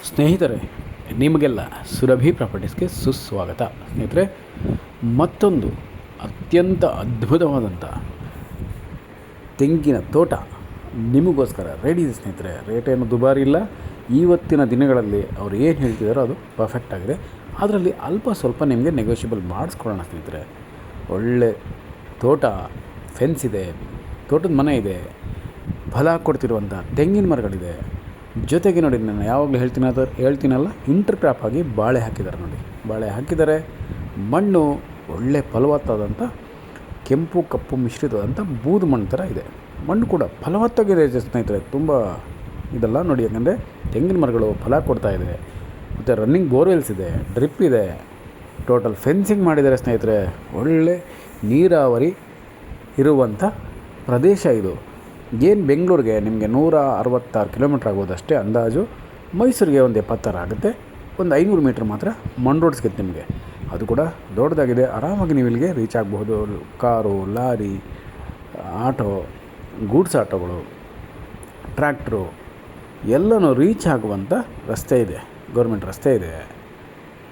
ಸ್ನೇಹಿತರೆ, ನಿಮಗೆಲ್ಲ ಸುರಭಿ ಪ್ರಾಪರ್ಟೀಸ್ಗೆ ಸುಸ್ವಾಗತ. ಸ್ನೇಹಿತರೆ, ಮತ್ತೊಂದು ಅತ್ಯಂತ ಅದ್ಭುತವಾದಂಥ ತೆಂಗಿನ ತೋಟ ನಿಮಗೋಸ್ಕರ ರೆಡಿ ಇದೆ ಸ್ನೇಹಿತರೆ. ರೇಟ್ ಏನು ದುಬಾರಿ ಇಲ್ಲ. ಇವತ್ತಿನ ದಿನಗಳಲ್ಲಿ ಅವ್ರು ಏನು ಹೇಳ್ತಿದ್ದಾರೋ ಅದು ಪರ್ಫೆಕ್ಟ್ ಆಗಿದೆ. ಅದರಲ್ಲಿ ಅಲ್ಪ ಸ್ವಲ್ಪ ನಿಮಗೆ ನೆಗೋಷಿಯಬಲ್ ಮಾಡಿಸ್ಕೊಳ್ಳೋಣ ಸ್ನೇಹಿತರೆ. ಒಳ್ಳೆ ತೋಟ, ಫೆನ್ಸ್ ಇದೆ, ತೋಟದ ಮನೆ ಇದೆ, ಫಲ ಕೊಡ್ತಿರುವಂಥ ತೆಂಗಿನ ಮರಗಳಿದೆ. ಜೊತೆಗೆ ನೋಡಿ, ನಾನು ಯಾವಾಗಲೂ ಹೇಳ್ತೀನಲ್ಲ, ಇಂಟರ್ ಕ್ರಾಪ್ ಆಗಿ ಬಾಳೆ ಹಾಕಿದ್ದಾರೆ. ನೋಡಿ, ಬಾಳೆ ಹಾಕಿದ್ದಾರೆ. ಮಣ್ಣು ಒಳ್ಳೆ ಫಲವತ್ತಾದಂಥ ಕೆಂಪು ಕಪ್ಪು ಮಿಶ್ರಿತವಾದಂಥ ಬೂದು ಮಣ್ಣು ಥರ ಇದೆ. ಮಣ್ಣು ಕೂಡ ಫಲವತ್ತಾಗಿದೆ ಸ್ನೇಹಿತರೆ. ತುಂಬ ಇದೆಲ್ಲ ನೋಡಿ, ಯಾಕಂದರೆ ತೆಂಗಿನ ಮರಗಳು ಫಲ ಕೊಡ್ತಾಯಿದೆ. ಮತ್ತು ರನ್ನಿಂಗ್ ಬೋರ್ವೆಲ್ಸ್ ಇದೆ, ಡ್ರಿಪ್ ಇದೆ, ಟೋಟಲ್ ಫೆನ್ಸಿಂಗ್ ಮಾಡಿದ್ದಾರೆ ಸ್ನೇಹಿತರೆ. ಒಳ್ಳೆ ನೀರಾವರಿ ಇರುವಂಥ ಪ್ರದೇಶ ಇದು. ಏನು ಬೆಂಗಳೂರಿಗೆ ನಿಮಗೆ 166 ಕಿಲೋಮೀಟ್ರ್ ಆಗೋದಷ್ಟೇ ಅಂದಾಜು. ಮೈಸೂರಿಗೆ ಒಂದು 76 ಆಗುತ್ತೆ. ಒಂದು 500 ಮೀಟ್ರ್ ಮಾತ್ರ ಮಣ್ ರೋಡ್ ಸಿಗುತ್ತೆ ನಿಮಗೆ. ಅದು ಕೂಡ ದೊಡ್ಡದಾಗಿದೆ. ಆರಾಮಾಗಿ ನೀವು ಇಲ್ಲಿಗೆ ರೀಚ್ ಆಗಬಹುದು. ಕಾರು, ಲಾರಿ, ಆಟೋ, ಗೂಡ್ಸ್ ಆಟೋಗಳು, ಟ್ರ್ಯಾಕ್ಟ್ರು ಎಲ್ಲನೂ ರೀಚ್ ಆಗುವಂಥ ರಸ್ತೆ ಇದೆ. ಗೌರ್ಮೆಂಟ್ ರಸ್ತೆ ಇದೆ.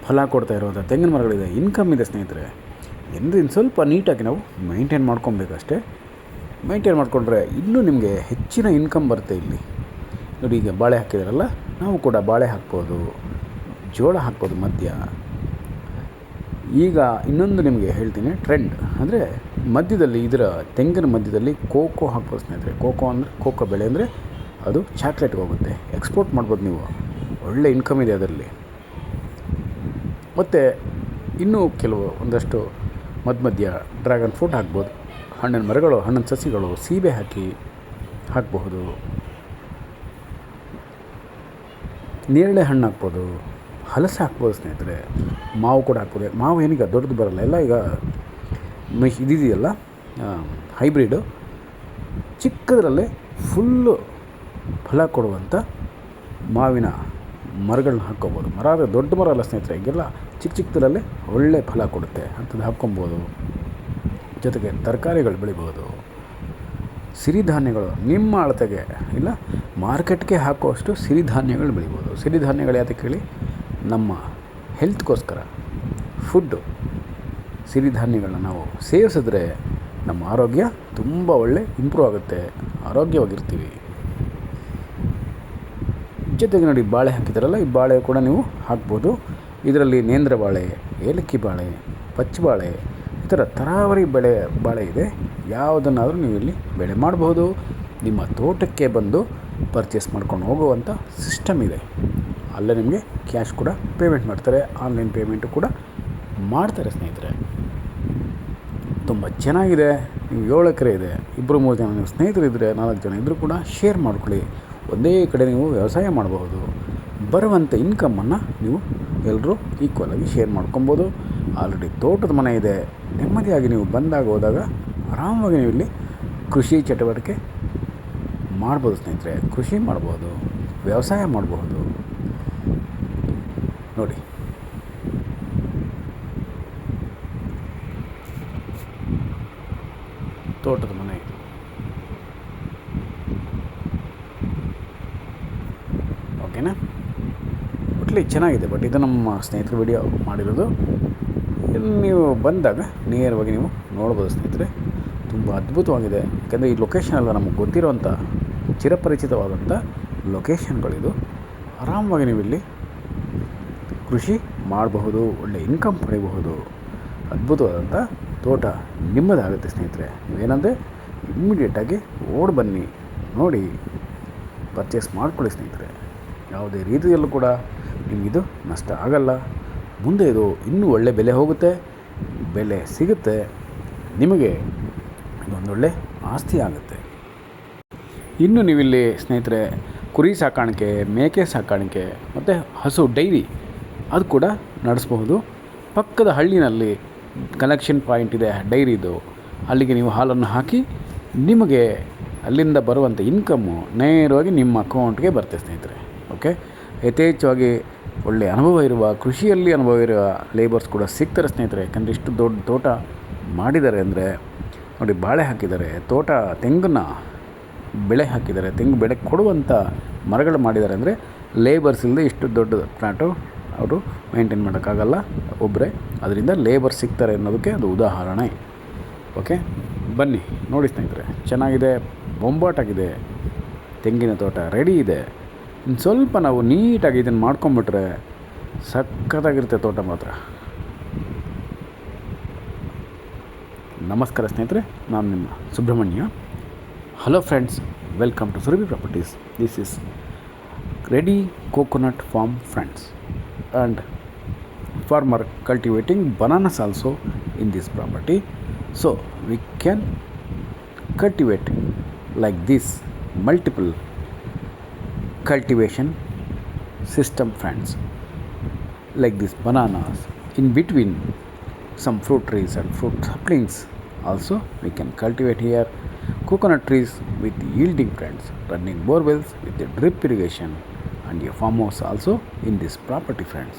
ಫಲ ಕೊಡ್ತಾ ಇರುವಂಥ ತೆಂಗಿನ ಮರಗಳಿದೆ. ಇನ್ಕಮ್ ಇದೆ ಸ್ನೇಹಿತರೆ. ಇನ್ನು ಸ್ವಲ್ಪ ನೀಟಾಗಿ ನಾವು ಮೈಂಟೈನ್ ಮಾಡ್ಕೊಬೇಕಷ್ಟೇ. ಮೈಂಟೈನ್ ಮಾಡಿಕೊಂಡ್ರೆ ಇನ್ನೂ ನಿಮಗೆ ಹೆಚ್ಚಿನ ಇನ್ಕಮ್ ಬರುತ್ತೆ ಇಲ್ಲಿ. ನೋಡಿ, ಈಗ ಬಾಳೆ ಹಾಕಿದಾರಲ್ಲ, ನಾವು ಕೂಡ ಬಾಳೆ ಹಾಕ್ಬೋದು, ಜೋಳ ಹಾಕ್ಬೋದು ಮಧ್ಯ. ಈಗ ಇನ್ನೊಂದು ನಿಮಗೆ ಹೇಳ್ತೀನಿ ಟ್ರೆಂಡ್, ಅಂದರೆ ಮಧ್ಯದಲ್ಲಿ ಇದರ ತೆಂಗಿನ ಮಧ್ಯದಲ್ಲಿ ಕೋಕೋ ಹಾಕ್ಬೋದು ಸ್ನೇಹಿತರೆ. ಕೋಕೋ ಬೆಳೆ ಅಂದರೆ ಅದು ಚಾಕ್ಲೇಟ್ಗೆ ಹೋಗುತ್ತೆ. ಎಕ್ಸ್ಪೋರ್ಟ್ ಮಾಡ್ಬೋದು ನೀವು. ಒಳ್ಳೆ ಇನ್ಕಮ್ ಇದೆ ಅದರಲ್ಲಿ. ಮತ್ತು ಇನ್ನೂ ಒಂದಷ್ಟು ಮಧ್ಯ ಡ್ರ್ಯಾಗನ್ ಫ್ರೂಟ್ ಹಾಕ್ಬೋದು. ಹಣ್ಣಿನ ಮರಗಳು, ಹಣ್ಣಿನ ಸಸಿಗಳು, ಸೀಬೆ ಹಾಕಬಹುದು. ನೇರಳೆ ಹಣ್ಣು ಹಾಕ್ಬೋದು, ಹಲಸು ಹಾಕ್ಬೋದು ಸ್ನೇಹಿತರೆ. ಮಾವು ಕೂಡ ಹಾಕ್ಬೋದು. ಮಾವು ಏನೀಗ ದೊಡ್ಡದು ಬರೋಲ್ಲ, ಎಲ್ಲ ಈಗ ಇದಿದೆಯಲ್ಲ ಹೈಬ್ರಿಡು. ಚಿಕ್ಕದರಲ್ಲೇ ಫುಲ್ಲು ಫಲ ಕೊಡುವಂಥ ಮಾವಿನ ಮರಗಳನ್ನ ಹಾಕ್ಕೊಬೋದು. ಮರ ಆದರೆ ದೊಡ್ಡ ಮರ ಅಲ್ಲ ಸ್ನೇಹಿತರೆ. ಈಗೆಲ್ಲ ಚಿಕ್ಕದರಲ್ಲೇ ಒಳ್ಳೆ ಫಲ ಕೊಡುತ್ತೆ. ಅಂಥದ್ದು ಹಾಕ್ಕೊಬೋದು. ಜೊತೆಗೆ ತರಕಾರಿಗಳು ಬೆಳಿಬೋದು. ಸಿರಿಧಾನ್ಯಗಳು ನಿಮ್ಮ ಅಳತೆಗೆ ಇಲ್ಲ, ಮಾರ್ಕೆಟ್ಗೆ ಹಾಕುವಷ್ಟು ಸಿರಿಧಾನ್ಯಗಳು ಬೆಳಿಬೋದು. ಸಿರಿಧಾನ್ಯಗಳು ಯಾತಕ್ಕೆ ಹೇಳಿ, ನಮ್ಮ ಹೆಲ್ತ್ಗೋಸ್ಕರ ಫುಡ್ಡು. ಸಿರಿಧಾನ್ಯಗಳನ್ನ ನಾವು ಸೇವಿಸಿದ್ರೆ ನಮ್ಮ ಆರೋಗ್ಯ ತುಂಬ ಒಳ್ಳೆ ಇಂಪ್ರೂವ್ ಆಗುತ್ತೆ. ಆರೋಗ್ಯವಾಗಿರ್ತೀವಿ. ಜೊತೆಗೆ ನೋಡಿ, ಬಾಳೆ ಹಾಕಿದಾರಲ್ಲ, ಈ ಬಾಳೆ ಕೂಡ ನೀವು ಹಾಕ್ಬೋದು. ಇದರಲ್ಲಿ ನೇಂದ್ರ ಬಾಳೆ, ಏಲಕ್ಕಿ ಬಾಳೆ, ಪಚ್ಚಬಾಳೆ, ಈ ಥರ ತರಾವರಿ ಬಾಳೆ ಇದೆ. ಯಾವುದನ್ನಾದರೂ ನೀವು ಇಲ್ಲಿ ಬೆಳೆ ಮಾಡಬಹುದು. ನಿಮ್ಮ ತೋಟಕ್ಕೆ ಬಂದು ಪರ್ಚೇಸ್ ಮಾಡ್ಕೊಂಡು ಹೋಗುವಂಥ ಸಿಸ್ಟಮ್ ಇದೆ. ಅಲ್ಲೇ ನಿಮಗೆ ಕ್ಯಾಶ್ ಕೂಡ ಪೇಮೆಂಟ್ ಮಾಡ್ತಾರೆ. ಆನ್ಲೈನ್ ಪೇಮೆಂಟು ಕೂಡ ಮಾಡ್ತಾರೆ ಸ್ನೇಹಿತರೆ. ತುಂಬ ಚೆನ್ನಾಗಿದೆ. ನೀವು 7 ಎಕರೆ ಇದೆ, 2-3 ಜನ ನೀವು ಸ್ನೇಹಿತರಿದ್ದರೆ, 4 ಜನ ಇದ್ದರೂ ಕೂಡ ಶೇರ್ ಮಾಡ್ಕೊಳ್ಳಿ. ಒಂದೇ ಕಡೆ ನೀವು ವ್ಯವಸಾಯ ಮಾಡಬಹುದು. ಬರುವಂಥ ಇನ್ಕಮನ್ನು ನೀವು ಎಲ್ಲರೂ ಈಕ್ವಲಾಗಿ ಶೇರ್ ಮಾಡ್ಕೊಬೋದು. ಆಲ್ರೆಡಿ ತೋಟದ ಮನೆ ಇದೆ. ನೆಮ್ಮದಿಯಾಗಿ ನೀವು ಬಂದಾಗ ಹೋದಾಗ ಆರಾಮಾಗಿ ನೀವು ಇಲ್ಲಿ ಕೃಷಿ ಚಟುವಟಿಕೆ ಮಾಡ್ಬೋದು ಸ್ನೇಹಿತರೆ. ಕೃಷಿ ಮಾಡ್ಬೋದು, ವ್ಯವಸಾಯ ಮಾಡಬಹುದು. ನೋಡಿ, ತೋಟದ ಮನೆ ಇದು. ಓಕೆನಾ? ಒಟ್ಲಿ ಚೆನ್ನಾಗಿದೆ. ಬಟ್ ಇದು ನಮ್ಮ ಸ್ನೇಹಿತರು ವಿಡಿಯೋ ಮಾಡಿರೋದು. ಇಲ್ಲಿ ನೀವು ಬಂದಾಗ ನೇರವಾಗಿ ನೀವು ನೋಡ್ಬೋದು ಸ್ನೇಹಿತರೆ. ತುಂಬ ಅದ್ಭುತವಾಗಿದೆ. ಯಾಕೆಂದರೆ ಈ ಲೊಕೇಶನ್ ಎಲ್ಲ ನಮಗೆ ಗೊತ್ತಿರೋವಂಥ ಚಿರಪರಿಚಿತವಾದಂಥ ಲೊಕೇಶನ್ಗಳಿದು. ಆರಾಮವಾಗಿ ನೀವು ಇಲ್ಲಿ ಕೃಷಿ ಮಾಡಬಹುದು, ಒಳ್ಳೆ ಇನ್ಕಮ್ ಪಡೆಯಬಹುದು. ಅದ್ಭುತವಾದಂಥ ತೋಟ ನಿಮ್ಮದಾಗುತ್ತೆ ಸ್ನೇಹಿತರೆ. ನೀವೇನಂದರೆ ಇಮ್ಮಿಡಿಯೇಟಾಗಿ ಓಡಿ ಬನ್ನಿ, ನೋಡಿ ಪರ್ಚೇಸ್ ಮಾಡ್ಕೊಳ್ಳಿ ಸ್ನೇಹಿತರೆ. ಯಾವುದೇ ರೀತಿಯಲ್ಲೂ ಕೂಡ ನಿಮಗಿದು ನಷ್ಟ ಆಗಲ್ಲ. ಮುಂದೆ ಇದು ಇನ್ನೂ ಒಳ್ಳೆ ಬೆಲೆ ಹೋಗುತ್ತೆ, ಬೆಲೆ ಸಿಗುತ್ತೆ. ನಿಮಗೆ ಇದೊಂದೊಳ್ಳೆ ಆಸ್ತಿ ಆಗುತ್ತೆ. ಇನ್ನು ನೀವಿಲ್ಲಿ ಸ್ನೇಹಿತರೆ ಕುರಿ ಸಾಕಾಣಿಕೆ, ಮೇಕೆ ಸಾಕಾಣಿಕೆ ಮತ್ತು ಹಸು ಡೈರಿ ಅದು ಕೂಡ ನಡೆಸಬಹುದು. ಪಕ್ಕದ ಹಳ್ಳಿನಲ್ಲಿ ಕಲೆಕ್ಷನ್ ಪಾಯಿಂಟ್ ಇದೆ ಡೈರಿದು. ಅಲ್ಲಿಗೆ ನೀವು ಹಾಲನ್ನು ಹಾಕಿ ನಿಮಗೆ ಅಲ್ಲಿಂದ ಬರುವಂಥ ಇನ್ಕಮ್ಮು ನೇರವಾಗಿ ನಿಮ್ಮ ಅಕೌಂಟ್ಗೆ ಬರುತ್ತೆ ಸ್ನೇಹಿತರೆ. ಓಕೆ, ಯಥೇಚ್ಛವಾಗಿ ಒಳ್ಳೆಯ ಅನುಭವ ಇರುವ, ಕೃಷಿಯಲ್ಲಿ ಅನುಭವ ಇರುವ ಲೇಬರ್ಸ್ ಕೂಡ ಸಿಗ್ತಾರೆ ಸ್ನೇಹಿತರೆ. ಯಾಕಂದರೆ ಇಷ್ಟು ದೊಡ್ಡ ತೋಟ ಮಾಡಿದ್ದಾರೆ ಅಂದರೆ ನೋಡಿ, ಬಾಳೆ ಹಾಕಿದ್ದಾರೆ, ತೆಂಗನ್ನ ಬೆಳೆ ಹಾಕಿದ್ದಾರೆ, ತೆಂಗು ಬೆಳೆ ಕೊಡುವಂಥ ಮರಗಳು ಮಾಡಿದ್ದಾರೆ ಅಂದರೆ ಲೇಬರ್ಸ್ ಇಲ್ಲದೆ ಇಷ್ಟು ದೊಡ್ಡ ಪ್ಲಾಟು ಅವರು ಮೇಂಟೈನ್ ಮಾಡೋಕ್ಕಾಗಲ್ಲ ಒಬ್ಬರೇ, ಅದರಿಂದ ಲೇಬರ್ ಸಿಗ್ತಾರೆ ಅನ್ನೋದಕ್ಕೆ ಅದು ಉದಾಹರಣೆ. ಓಕೆ, ಬನ್ನಿ ನೋಡಿ ಸ್ನೇಹಿತರೆ, ಚೆನ್ನಾಗಿದೆ, ಬೊಂಬಾಟಾಗಿದೆ, ತೆಂಗಿನ ತೋಟ ರೆಡಿ ಇದೆ. ಇನ್ನು ಸ್ವಲ್ಪ ನಾವು ನೀಟಾಗಿ ಇದನ್ನು ಮಾಡ್ಕೊಂಬಿಟ್ರೆ ಸಖತ್ತಾಗಿರುತ್ತೆ ತೋಟ ಮಾತ್ರ. ನಮಸ್ಕಾರ ಸ್ನೇಹಿತರೆ, ನಾನು ನಿಮ್ಮ Subrahmanya. Hello friends, welcome to Surabhi properties. This is ready coconut farm friends, and farmer cultivating bananas also in this property. So we can cultivate like this multiple cultivation system friends, like this bananas, in between some fruit trees and fruit saplings also we can cultivate here. Coconut trees with yielding friends, running borewells with the drip irrigation, and a farmhouse also in this property friends.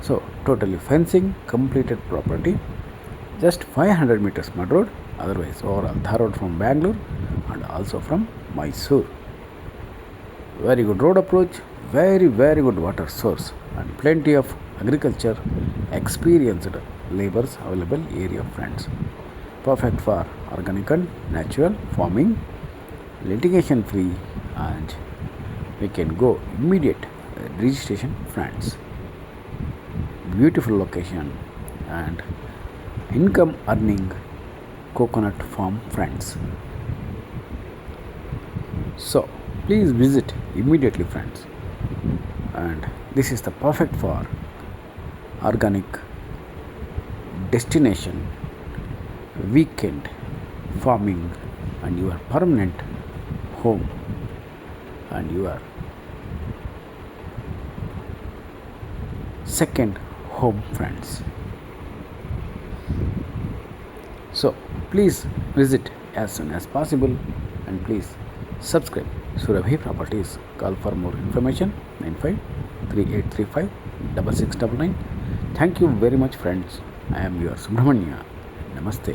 So totally fencing completed property, just 500 meters mud road, otherwise overall Thar road from Bangalore and also from Mysore. Very good road approach, very good water source, and plenty of agriculture experienced laborers available area friends. Perfect for organic and natural farming, litigation free, and we can go immediate registration friends. Beautiful location and income earning coconut farm friends. So please visit immediately friends, and this is the perfect for organic destination, weekend farming, and your permanent home and your second home friends. So please visit as soon as possible, and please subscribe Surabhi Properties. Call for more information 9538356699. Thank you very much friends. I am your Subramanya. Namaste.